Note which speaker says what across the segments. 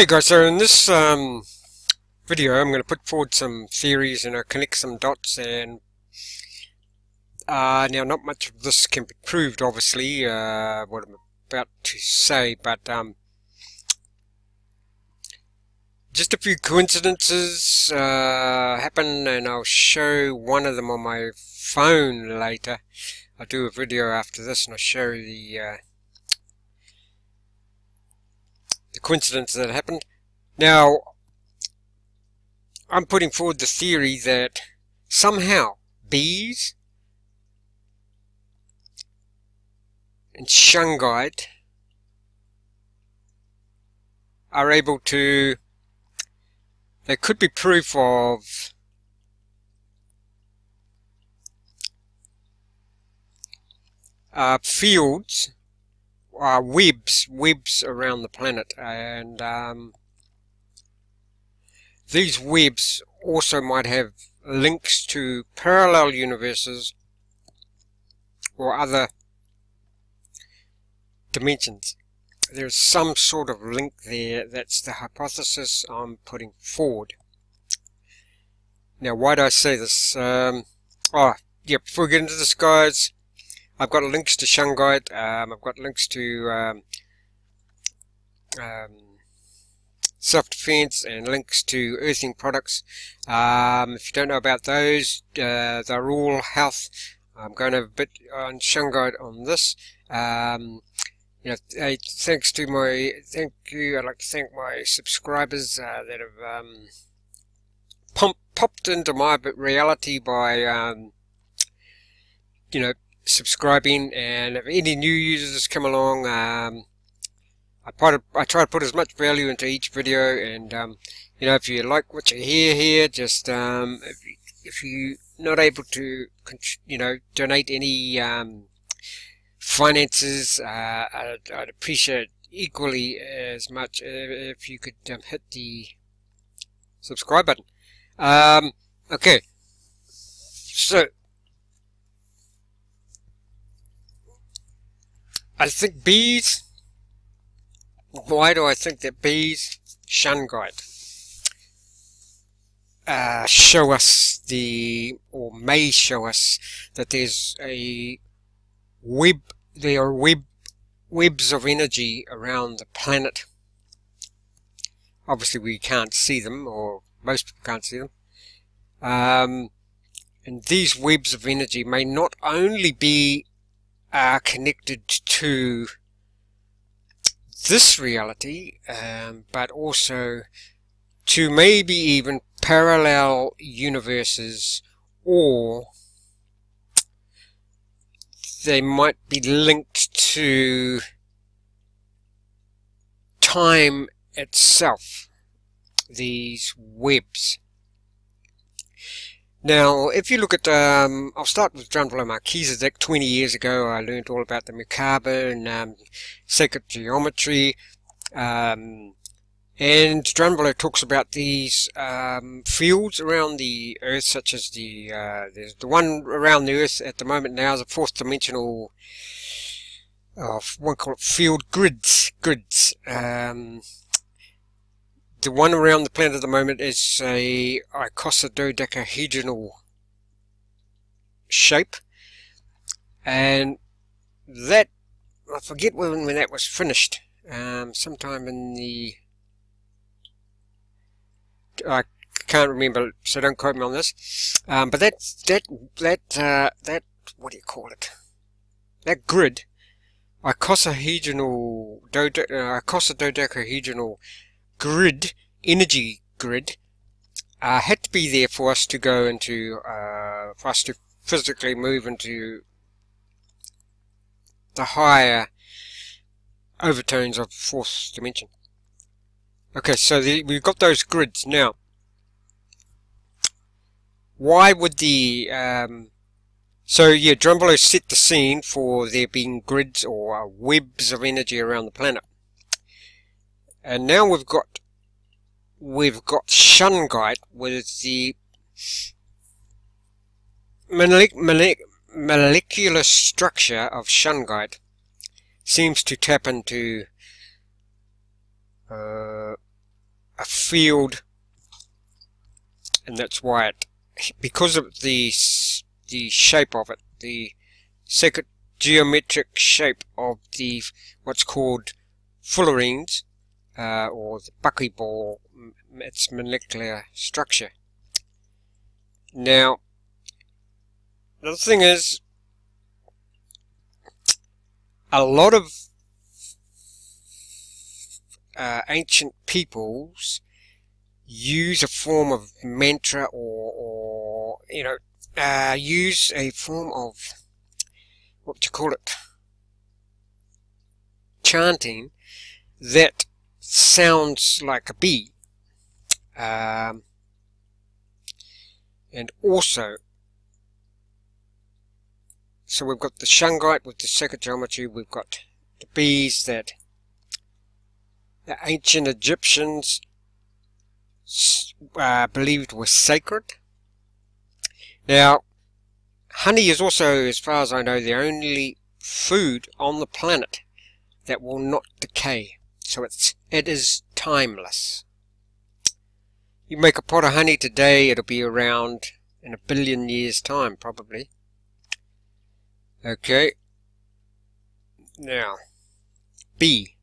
Speaker 1: Hey guys, so in this video I'm going to put forward some theories and connect some dots, and now not much of this can be proved, obviously, what I'm about to say, but just a few coincidences happen, and I'll show one of them on my phone later. I'll do a video after this and I'll show the coincidence that happened. Now, I'm putting forward the theory that somehow bees and shungite are able to, they could be proof of fields, webs around the planet, and these webs also might have links to parallel universes or other dimensions. There's some sort of link there. That's the hypothesis I'm putting forward. Now, why do I say this? Before we get into this, guys, I've got links to shungite, I've got links to self-defense and links to earthing products. If you don't know about those, they're all health. I'm going a bit on shungite on this. You know, thanks to my, I'd like to thank my subscribers that have popped into my reality by, you know, subscribing. And if any new users come along, I try to put as much value into each video, and you know, if you like what you hear here, just if you're not able to, you know, donate any finances, I'd appreciate equally as much if you could hit the subscribe button. Okay, so I think bees. Why do I think that bees, shungite, show us or may show us that there's a web, there are webs of energy around the planet. Obviously we can't see them, or most people can't see them. And these webs of energy may not only be connected to this reality, but also to maybe even parallel universes, or they might be linked to time itself, these webs. Now, if you look at, I'll start with Drunvalo Melchizedek. 20 years ago, I learned all about the Merkaba and sacred geometry. And Drunvalo talks about these fields around the Earth, such as there's the one around the Earth at the moment now is a fourth dimensional, one call it field grids. The one around the planet at the moment is a icosahedral shape, and that, I forget when that was finished, sometime in the, I can't remember, so don't quote me on this, but that what do you call it, that grid, icosahedral grid, energy grid, had to be there for us to go into, for us to physically move into the higher overtones of fourth dimension. Okay, so we've got those grids. Now, why would the, so yeah, Drunvalo set the scene for there being grids or webs of energy around the planet. And now we've got shungite with the molecular structure of shungite seems to tap into field, and that's why it, because of the shape of it, the sacred geometric shape of the what's called fullerenes, or the buckyball, its molecular structure. Now, the thing is, a lot of ancient peoples use a form of mantra, or you know, use a form of, what would you call it, chanting that sounds like a bee. And also, so we've got the Shungite with the sacred geometry, we've got the bees that the ancient Egyptians believed were sacred. Now, honey is also, as far as I know, the only food on the planet that will not decay. So it is timeless. You make a pot of honey today, it'll be around in 1 billion years' time, probably. Okay. Now, bee.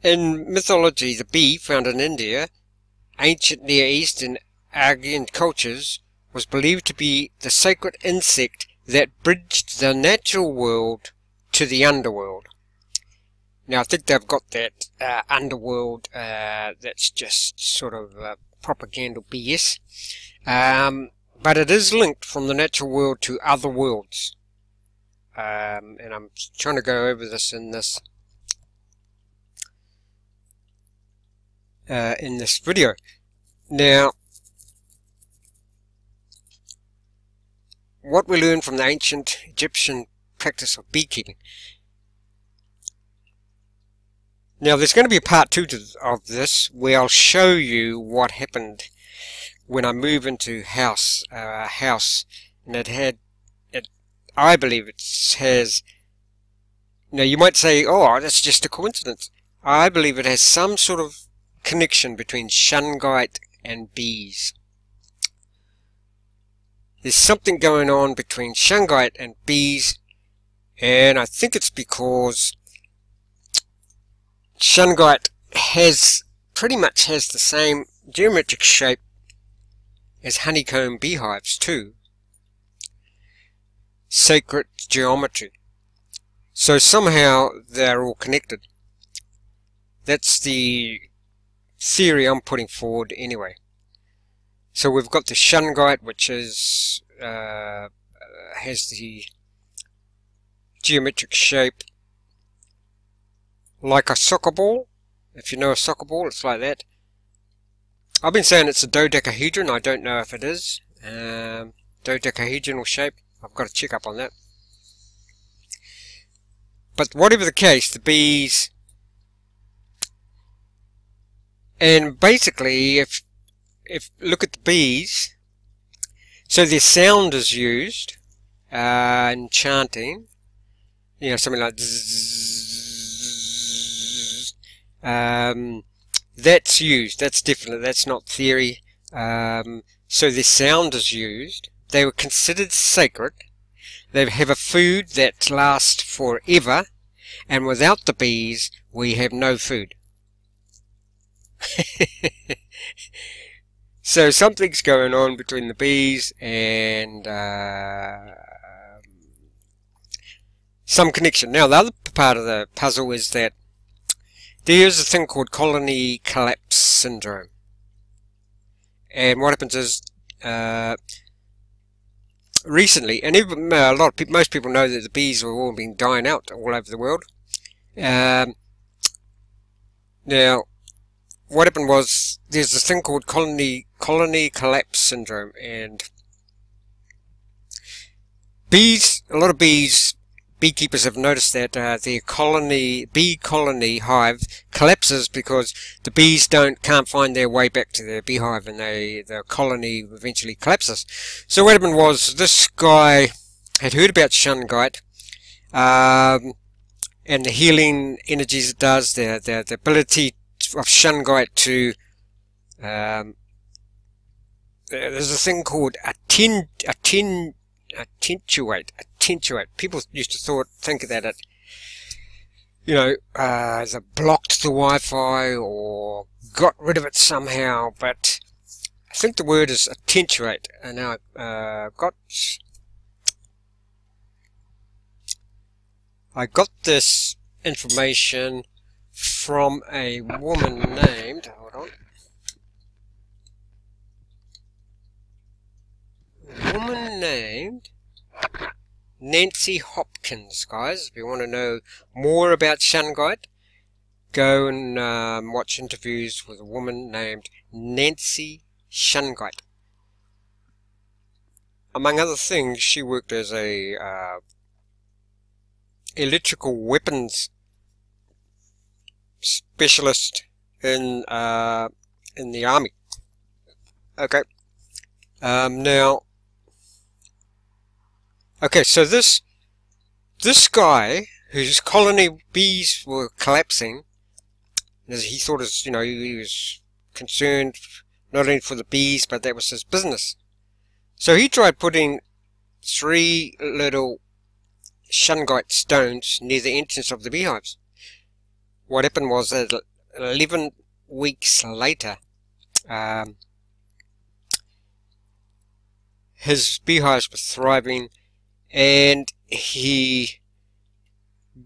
Speaker 1: In mythology, the bee, found in India, ancient Near East and Aryan cultures, was believed to be the sacred insect that bridged the natural world to the underworld. Now, I think they've got that underworld, that's just sort of propaganda BS. But it is linked from the natural world to other worlds. And I'm trying to go over this in this video. Now, what we learn from the ancient Egyptian practice of beekeeping. Now, there's going to be a part 2 of this, where I'll show you what happened when I move into a house, and I believe it has, now you might say, oh, that's just a coincidence. I believe it has some sort of connection between Shungite and bees. There's something going on between Shungite and bees, and I think it's because Shungite pretty much has the same geometric shape as honeycomb beehives too. Sacred geometry. So somehow they're all connected. That's the theory I'm putting forward anyway. So we've got the Shungite, which is has the geometric shape like a soccer ball. If you know a soccer ball, it's like that. I've been saying it's a dodecahedron. I don't know if it is. Dodecahedral shape. I've got to check up on that. But whatever the case, the bees, and basically, if look at the bees, so their sound is used in chanting, you know, something like zzz, that's used. That's definitely, that's not theory. So their sound is used. They were considered sacred. They have a food that lasts forever, and without the bees, we have no food. So something's going on between the bees and some connection. Now, the other part of the puzzle is that there's a thing called colony collapse syndrome. And what happens is, recently, and even most people know that the bees have all been dying out all over the world. Now, what happened was, there's this thing called colony collapse syndrome, and bees, a lot of beekeepers have noticed that their bee colony hive collapses because the bees can't find their way back to their beehive, and the colony eventually collapses. So what happened was, this guy had heard about Shungite, and the healing energies it does, the ability of Shungite to There's a thing called attenuate. People used to think that it, either blocked the Wi-Fi or got rid of it somehow, but I think the word is attenuate. And now I got this information from a woman named, hold on, Nancy Hopkins, guys. If you want to know more about Shungite, go and watch interviews with a woman named Nancy Shungite. Among other things, she worked as a electrical weapons specialist in the army. Okay. Now, okay, so this guy whose colony bees were collapsing, as he thought he was concerned not only for the bees, but that was his business. So he tried putting 3 little shungite stones near the entrance of the beehives. What happened was that 11 weeks later, his beehives were thriving, and he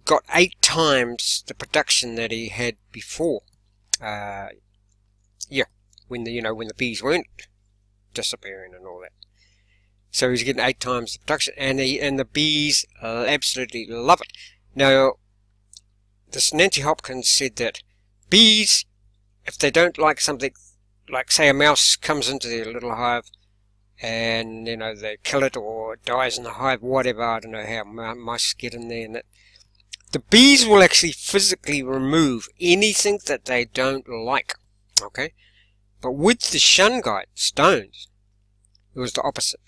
Speaker 1: got 8 times the production that he had before. When the bees weren't disappearing and all that. So he's getting 8 times the production, and the bees absolutely love it. Now, this Nancy Hopkins said that bees, if they don't like something, like say a mouse comes into their little hive, and they kill it or it dies in the hive, whatever, I don't know how mice get in there, and that the bees will actually physically remove anything that they don't like. Okay, but with the shungite stones, it was the opposite.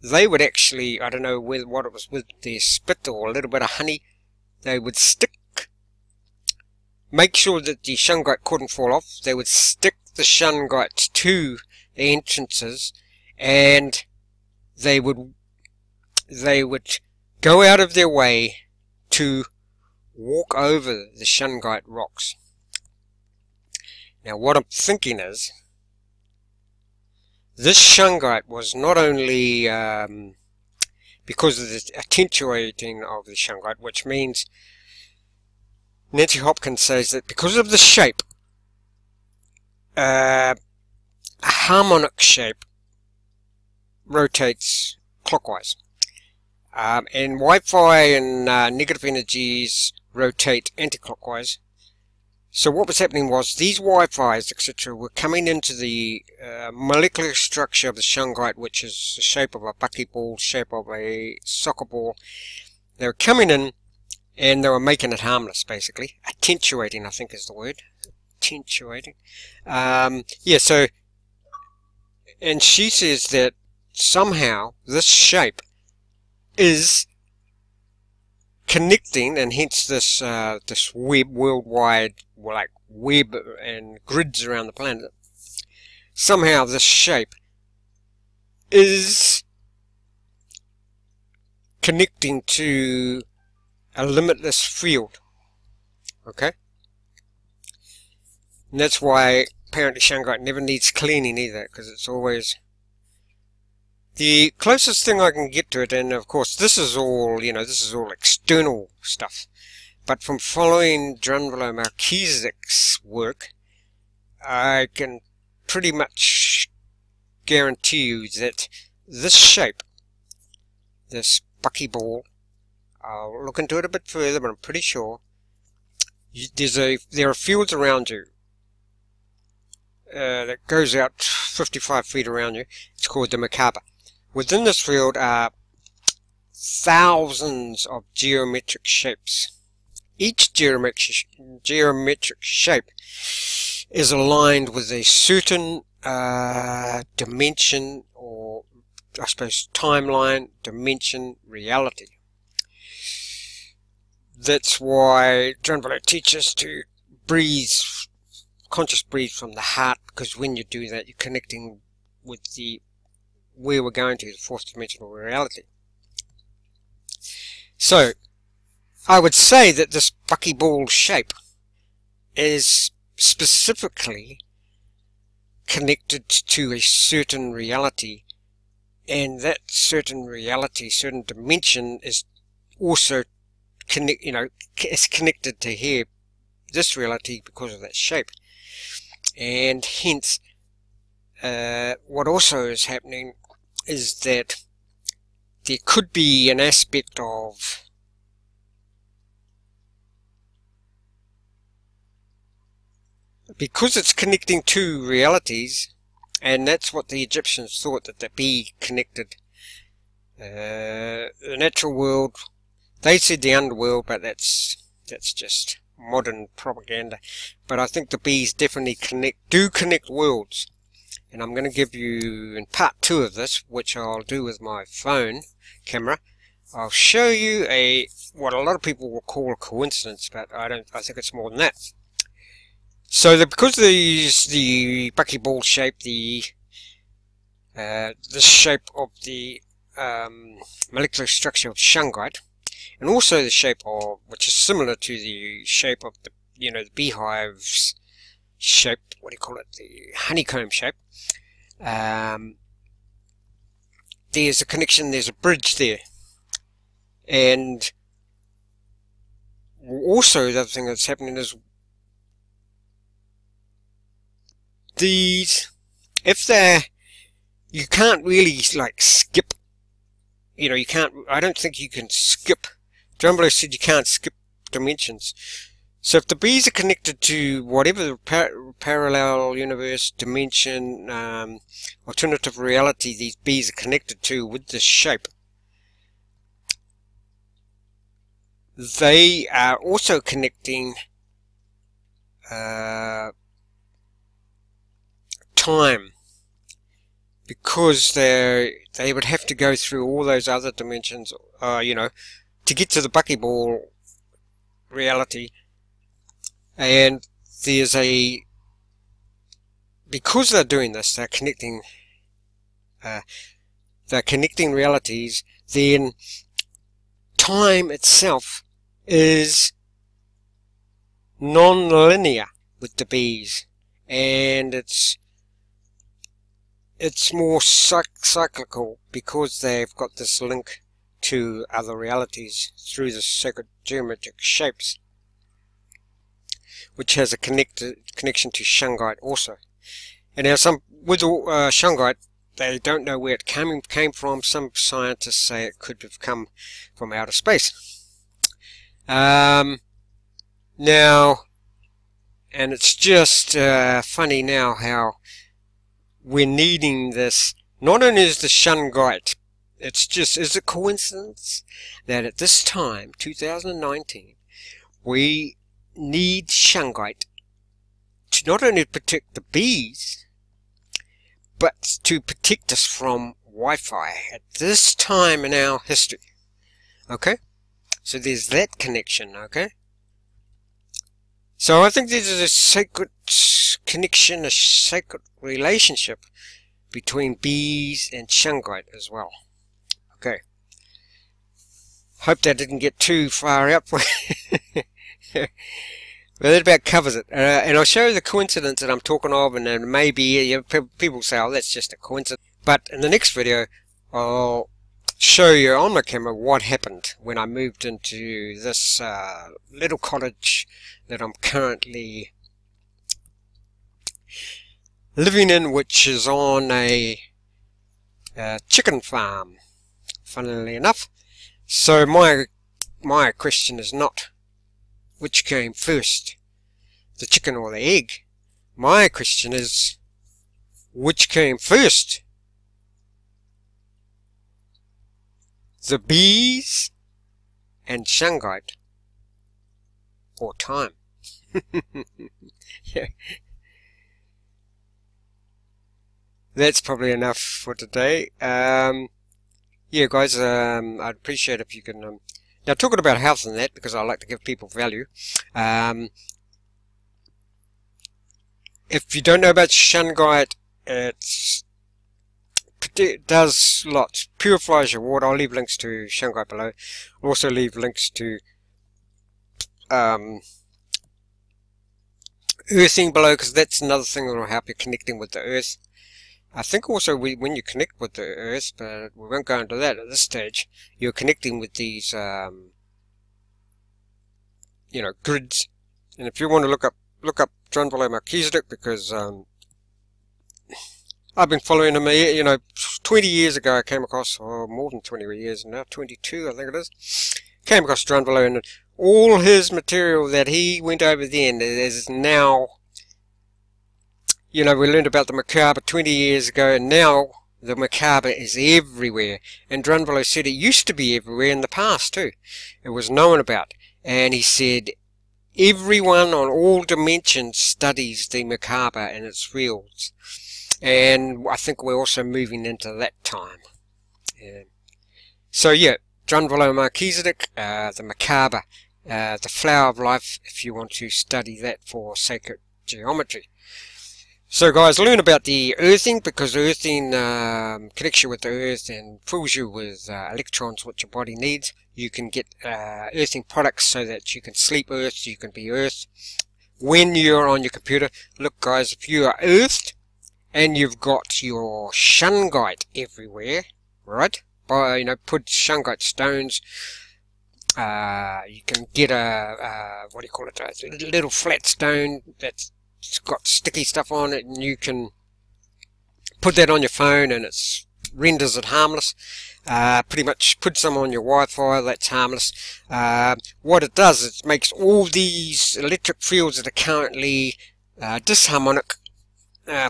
Speaker 1: They would actually, I don't know what it was, with their spit or a little bit of honey, they would make sure that the shungite couldn't fall off. They would stick the shungite to the entrances, and they would go out of their way to walk over the shungite rocks. Now, what I'm thinking is, this shungite was not only because of the attenuating of the shungite, which means Nancy Hopkins says that because of the shape, a harmonic shape rotates clockwise, and Wi-Fi and negative energies rotate anti-clockwise. So what was happening was these Wi-Fis, etc., were coming into the molecular structure of the shungite, which is the shape of a buckyball, shape of a soccer ball. They were coming in, and they were making it harmless, basically. Attenuating, I think is the word. Attenuating. So, and she says that somehow this shape is connecting, and hence this this worldwide, like web and grids around the planet. Somehow this shape is connecting to a limitless field. Okay, and that's why apparently shungite never needs cleaning either, because it's always the closest thing I can get to it. And of course this is all, this is all external stuff, but from following Drunvalo Melchizedek's work, I can pretty much guarantee you that this shape, this buckyball, I'll look into it a bit further, but I'm pretty sure there are fields around you that goes out 55 feet around you. It's called the macabre. Within this field are thousands of geometric shapes. Each geometric shape is aligned with a certain dimension, or I suppose timeline, dimension, reality. That's why Drunvalo teaches to breathe conscious breathe from the heart, because when you do that, you're connecting with where we're going to, the fourth dimensional reality. So I would say that this buckyball shape is specifically connected to a certain reality, and that certain reality, certain dimension, is also is connected to here, this reality, because of that shape. And hence, what also is happening is that there could be an aspect of because it's connecting two realities, and that's what the Egyptians thought, that the bee connected the natural world. They said the underworld, but that's just modern propaganda. But I think the bees definitely connect worlds. And I'm going to give you, in part 2 of this, which I'll do with my phone camera, I'll show you what a lot of people will call a coincidence, but I think it's more than that. So because the buckyball shape, the shape of the molecular structure of shungite, and also the shape of, which is similar to the shape of the the beehive's shape, what do you call it, the honeycomb shape. There's a connection, there's a bridge there. And also the other thing that's happening is you can't really like skip, you can't, I don't think you can skip. Drumbelow said you can't skip dimensions. So if the bees are connected to whatever parallel universe, dimension, alternative reality these bees are connected to with this shape, they are also connecting time, because they would have to go through all those other dimensions, to get to the buckyball reality. And because they're doing this, they're connecting realities, then time itself is non-linear with the bees, and it's more cyclical, because they've got this link to other realities through the sacred geometric shapes, which has a connection to shungite also. And now with shungite, they don't know where it came from. Some scientists say it could have come from outer space. Now, and it's just funny now how we're needing this. Not only is the shungite, it's just, is it coincidence that at this time, 2019, we need shungite to not only protect the bees, but to protect us from Wi-Fi at this time in our history. Okay? So there's that connection, okay? So I think there's a sacred connection, a sacred relationship between bees and shungite as well. Okay. Hope that didn't get too far out. But that about covers it. And I'll show you the coincidence that I'm talking of, and then maybe people say, oh, that's just a coincidence. But in the next video, I'll show you on my camera what happened when I moved into this little cottage that I'm currently living in, which is on a chicken farm, funnily enough. So my question is not which came first, the chicken or the egg. My question is, which came first, the bees and shungite, or time? Yeah. That's probably enough for today. Yeah, guys, I'd appreciate if you can... now, talking about health and that, because I like to give people value, if you don't know about shungite, it does lots. Purifies your water. I'll leave links to shungite below. I'll also leave links to earthing below, because that's another thing that will help you connecting with the earth. I think also when you connect with the earth, but we won't go into that at this stage, you're connecting with these you know, grids. And if you want to look up Drunvalo Melchizedek, because I've been following him, you know, 20 years ago I came across, or more than 20 years now, 22 I think it is, came across Drunvalo, and all his material that he went over then is now, you know, we learned about the macabre 20 years ago, and now the macabre is everywhere. And Drunvalo said it used to be everywhere in the past too. It was known about. And he said everyone on all dimensions studies the macabre and its fields. And I think we're also moving into that time. So yeah, Drunvalo Melchizedek, the macabre, the flower of life, if you want to study that for sacred geometry. So guys, learn about the earthing, because earthing connects you with the earth and fills you with electrons, which your body needs. You can get earthing products so that you can sleep earth, you can be earth. When you're on your computer, look guys, if you are earthed and you've got your shungite everywhere, right? You know, put shungite stones. You can get a what do you call it? A little flat stone that's got sticky stuff on it, and you can put that on your phone, and it renders it harmless. Pretty much put some on your Wi-Fi, that's harmless. What it does, it makes all these electric fields that are currently disharmonic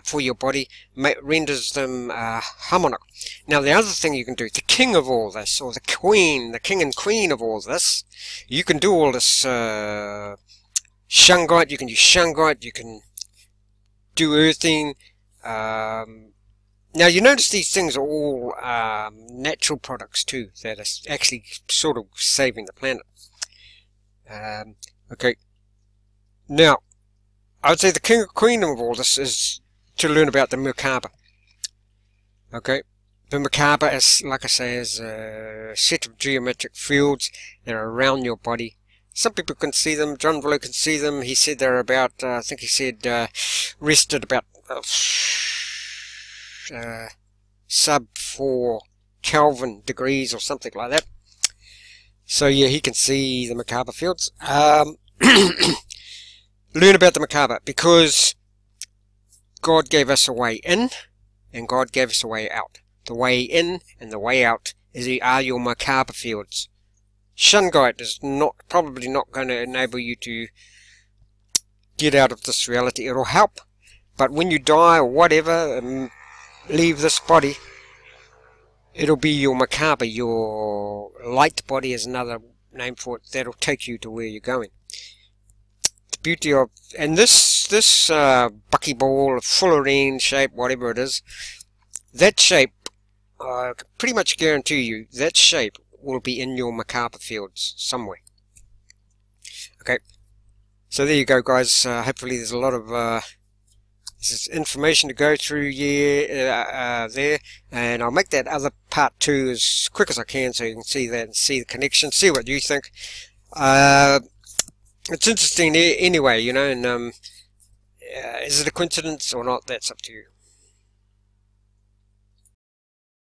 Speaker 1: for your body, renders them harmonic. Now the other thing you can do, the king of all this, or the king and queen of all this, you can do all this shungite, you can use shungite, you can do earthing. Now you notice these things are all natural products too, that are actually sort of saving the planet. Okay, now I would say the king and queen of all this is to learn about the macabre. Okay, the macabre is, like I say, is a set of geometric fields that are around your body. Some people can see them. Drunvalo can see them. He said they're about, I think he said, rested about sub 4 Kelvin degrees or something like that. So yeah, he can see the macabre fields. Learn about the macabre, because God gave us a way in and God gave us a way out. The way in and the way out are your macabre fields. Shungite is probably not going to enable you to get out of this reality. It'll help, but when you die or whatever and leave this body, it'll be your macabre, your light body is another name for it, that'll take you to where you're going. The beauty of, and this buckyball, fullerene shape, whatever it is, that shape, I can pretty much guarantee you, that shape will be in your macabre fields somewhere. Okay, so there you go guys. Hopefully there's a lot of this is information to go through there, and I'll make that other part 2 as quick as I can, so you can see that and see the connection, see what you think. It's interesting anyway, you know, and is it a coincidence or not? That's up to you.